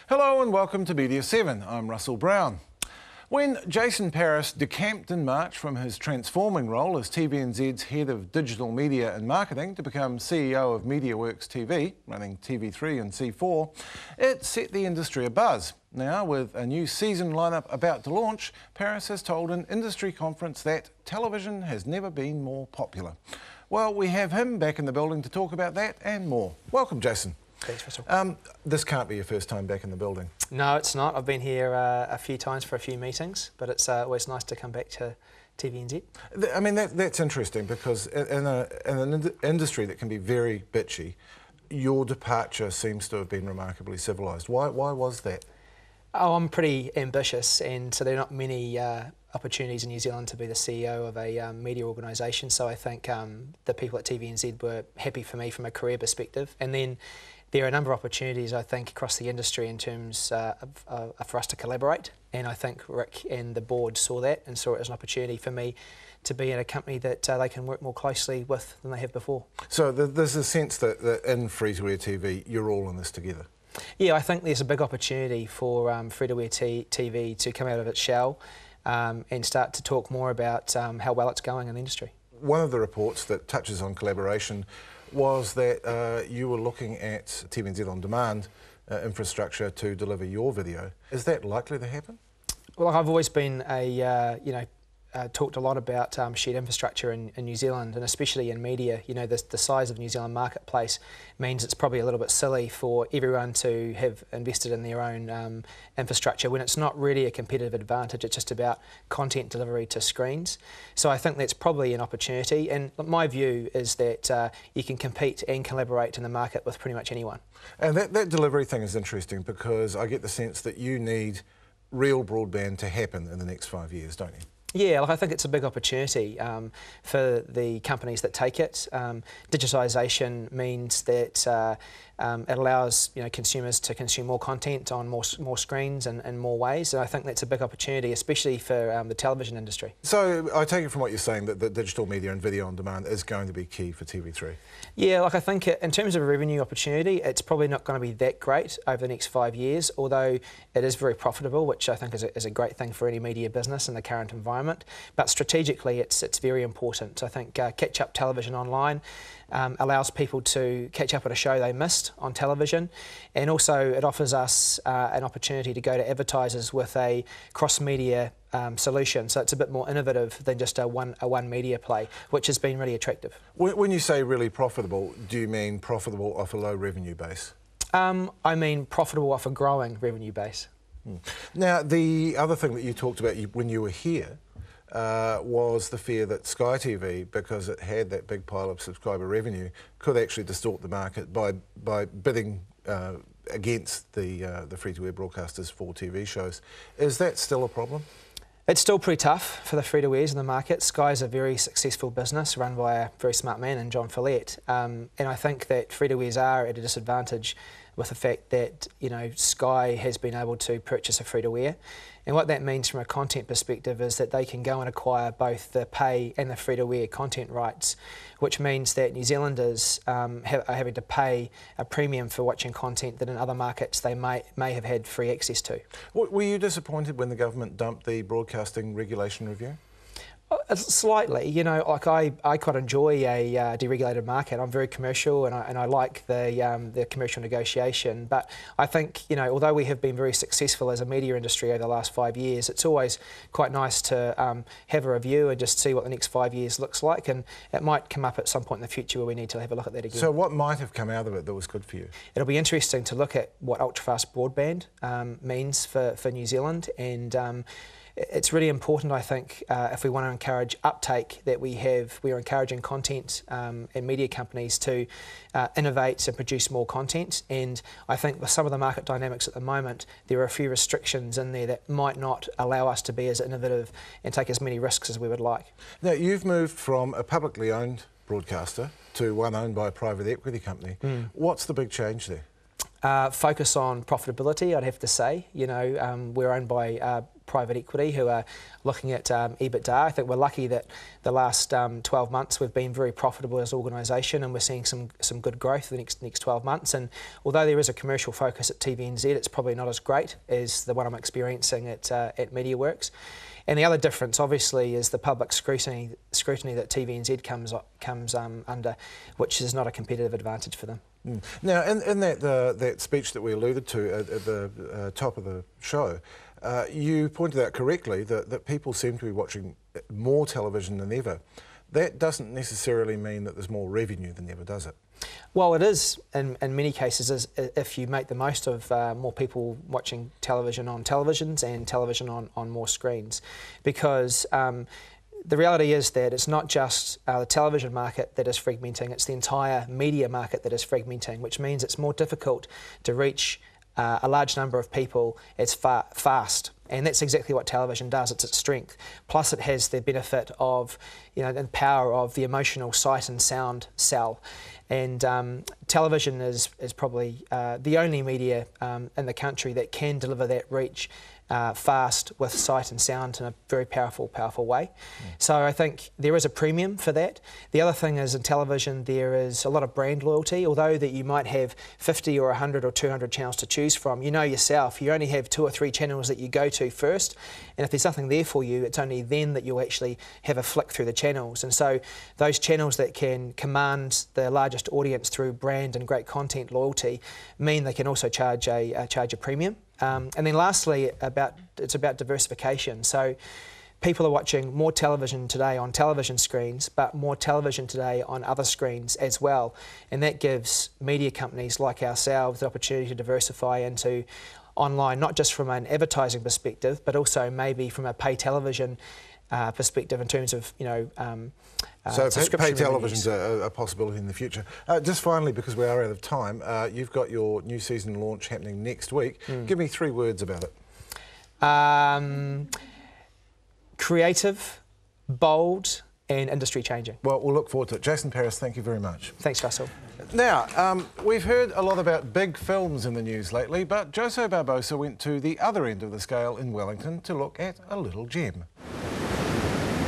Hello and welcome to Media7. I'm Russell Brown. When Jason Paris decamped in March from his transforming role as TVNZ's Head of Digital Media and Marketing to become CEO of Mediaworks TV, running TV3 and C4, it set the industry abuzz. Now, with a new season lineup about to launch, Paris has told an industry conference that television has never been more popular. Well, we have him back in the building to talk about that and more. Welcome, Jason. Thanks, Russell. This can't be your first time back in the building. No, it's not. I've been here a few times for a few meetings, but it's always nice to come back to TVNZ. I mean, that's interesting because in an industry that can be very bitchy, your departure seems to have been remarkably civilised. Why was that? Oh, I'm pretty ambitious, and so there are not many opportunities in New Zealand to be the CEO of a media organisation, so I think the people at TVNZ were happy for me from a career perspective. And then there are a number of opportunities, I think, across the industry in terms for us to collaborate, and I think Rick and the board saw that and saw it as an opportunity for me to be in a company that they can work more closely with than they have before. So there's a sense that in free-to-air TV, you're all in this together. Yeah, I think there's a big opportunity for free-to-air TV to come out of its shell and start to talk more about how well it's going in the industry. One of the reports that touches on collaboration was that you were looking at TVNZ On Demand infrastructure to deliver your video. Is that likely to happen? Well, I've always been talked a lot about shared infrastructure in New Zealand, and especially in media. You know, the size of the New Zealand marketplace means it's probably a little bit silly for everyone to have invested in their own infrastructure when it's not really a competitive advantage. It's just about content delivery to screens. So I think that's probably an opportunity, and my view is that you can compete and collaborate in the market with pretty much anyone. And that delivery thing is interesting because I get the sense that you need real broadband to happen in the next 5 years, don't you? Yeah, I think it's a big opportunity for the companies that take it. Digitisation means that it allows consumers to consume more content on more screens and in more ways. And I think that's a big opportunity, especially for the television industry. So I take it from what you're saying that digital media and video on demand is going to be key for TV3. Yeah, I think in terms of a revenue opportunity, it's probably not going to be that great over the next 5 years, although it is very profitable, which I think is a great thing for any media business in the current environment. But strategically, it's very important. I think catch-up television online allows people to catch up on a show they missed on television, and also it offers us an opportunity to go to advertisers with a cross-media solution. So it's a bit more innovative than just a one media play, which has been really attractive. When you say really profitable, do you mean profitable off a low revenue base? I mean profitable off a growing revenue base. Now, the other thing that you talked about when you were here was the fear that Sky TV, because it had that big pile of subscriber revenue, could actually distort the market by bidding against the free-to-air broadcasters for TV shows. Is that still a problem? It's still pretty tough for the free-to-airs in the market. Sky's a very successful business run by a very smart man in John Follett, and I think that free-to-airs are at a disadvantage with the fact that Sky has been able to purchase a free-to-air. And what that means from a content perspective is that they can go and acquire both the pay and the free-to-air content rights, which means that New Zealanders are having to pay a premium for watching content that in other markets they may have had free access to. Were you disappointed when the government dumped the Broadcasting Regulation Review? Slightly, like I quite enjoy a deregulated market. I'm very commercial, and I like the commercial negotiation. But I think although we have been very successful as a media industry over the last 5 years, it's always quite nice to have a review and just see what the next 5 years looks like. And it might come up at some point in the future where we need to have a look at that again. So what might have come out of it that was good for you? It'll be interesting to look at what ultra-fast broadband means for New Zealand, and it's really important, I think, if we want to encourage uptake, that we are encouraging content and media companies to innovate and produce more content. And I think with some of the market dynamics at the moment, there are a few restrictions in there that might not allow us to be as innovative and take as many risks as we would like. Now, you've moved from a publicly owned broadcaster to one owned by a private equity company. What's the big change there? Focus on profitability, I'd have to say. You know, we're owned by private equity who are looking at EBITDA. I think we're lucky that the last 12 months we've been very profitable as an organisation, and we're seeing some good growth in the next 12 months. And although there is a commercial focus at TVNZ, it's probably not as great as the one I'm experiencing at Mediaworks. And the other difference, obviously, is the public scrutiny that TVNZ comes under, which is not a competitive advantage for them. Now, in that speech that we alluded to at the top of the show, you pointed out correctly that people seem to be watching more television than ever. That doesn't necessarily mean that there's more revenue than ever, does it? Well, it is in many cases, if you make the most of more people watching television on televisions and television on more screens, because the reality is that it's not just the television market that is fragmenting, it's the entire media market that is fragmenting, which means it's more difficult to reach a large number of people as fast. And that's exactly what television does, it's its strength. Plus it has the benefit of, you know, the power of the emotional sight and sound sell. And television is probably the only media in the country that can deliver that reach fast with sight and sound in a very powerful way. So I think there is a premium for that. The other thing is in television there is a lot of brand loyalty. Although that you might have 50 or 100 or 200 channels to choose from, you know yourself, you only have 2 or 3 channels that you go to first, and if there's something there for you, it's only then that you'll actually have a flick through the channels. And so those channels that can command the largest audience through brand and great content loyalty mean they can also charge a premium. And then lastly, it's about diversification. So people are watching more television today on television screens, but more television today on other screens as well. And that gives media companies like ourselves the opportunity to diversify into online, not just from an advertising perspective, but also maybe from a pay television perspective in terms of, you know, so pay television's a possibility in the future. Just finally, because we are out of time, you've got your new season launch happening next week. Give me 3 words about it. Creative, bold and industry changing. Well, we'll look forward to it. Jason Paris, thank you very much. Thanks, Russell. Now, we've heard a lot about big films in the news lately, but Jose Barbosa went to the other end of the scale in Wellington to look at a little gem.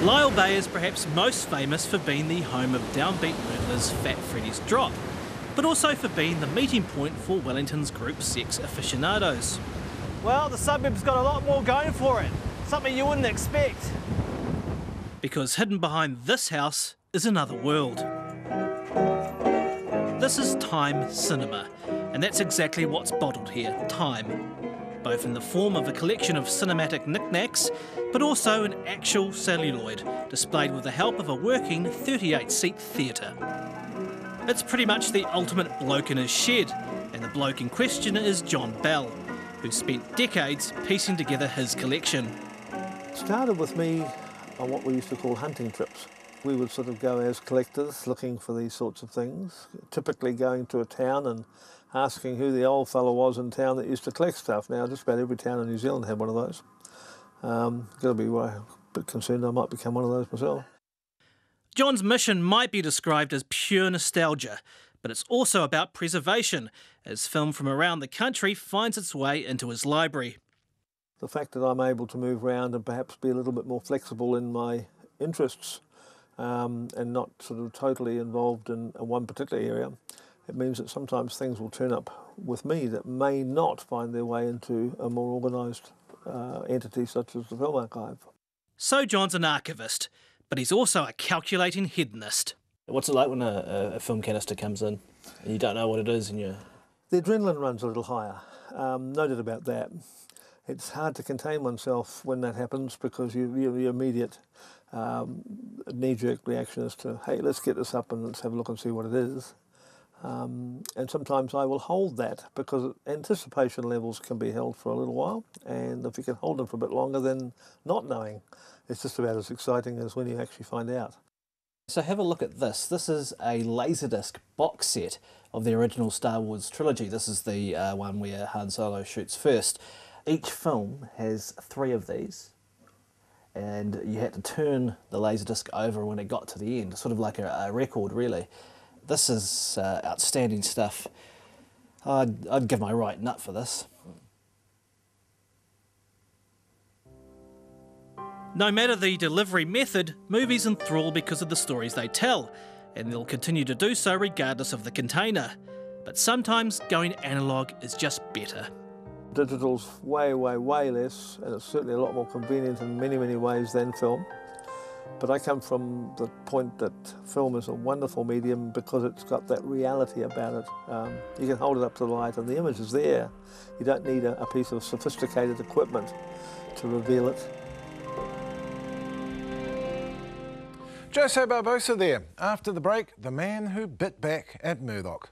Lyall Bay is perhaps most famous for being the home of downbeat Myrtler's Fat Freddy's Drop, but also for being the meeting point for Wellington's group sex aficionados. Well, the suburb's got a lot more going for it, something you wouldn't expect. Because hidden behind this house is another world. This is Time Cinema, and that's exactly what's bottled here, time. Both in the form of a collection of cinematic knickknacks, but also an actual celluloid, displayed with the help of a working 38-seat theatre. It's pretty much the ultimate bloke in his shed, and the bloke in question is John Bell, who spent decades piecing together his collection. It started with me on what we used to call hunting trips. We would sort of go as collectors looking for these sorts of things, typically going to a town and asking who the old fellow was in town that used to collect stuff. Now, just about every town in New Zealand had one of those. Got to be a bit concerned I might become one of those myself. John's mission might be described as pure nostalgia, but it's also about preservation, as film from around the country finds its way into his library. The fact that I'm able to move around and perhaps be a little bit more flexible in my interests and not sort of totally involved in one particular area, it means that sometimes things will turn up with me that may not find their way into a more organised entity such as the Film Archive. So John's an archivist, but he's also a calculating hedonist. What's it like when a film canister comes in and you don't know what it is and you... The adrenaline runs a little higher, no doubt about that. It's hard to contain oneself when that happens because your immediate knee-jerk reaction is to, hey, let's get this up and let's have a look and see what it is. And sometimes I will hold that because anticipation levels can be held for a little while, and if you can hold them for a bit longer, then not knowing is just about as exciting as when you actually find out. So have a look at this. This is a Laserdisc box set of the original Star Wars trilogy. This is the one where Han Solo shoots first. Each film has 3 of these, and you had to turn the Laserdisc over when it got to the end, sort of like a record really. This is outstanding stuff. I'd give my right nut for this. No matter the delivery method, movies enthrall because of the stories they tell, and they'll continue to do so regardless of the container. But sometimes going analogue is just better. Digital's way, way, way less, and it's certainly a lot more convenient in many, many ways than film. But I come from the point that film is a wonderful medium because it's got that reality about it. You can hold it up to the light and the image is there. You don't need a piece of sophisticated equipment to reveal it. Jose Barbosa there. After the break, the man who bit back at Murdoch.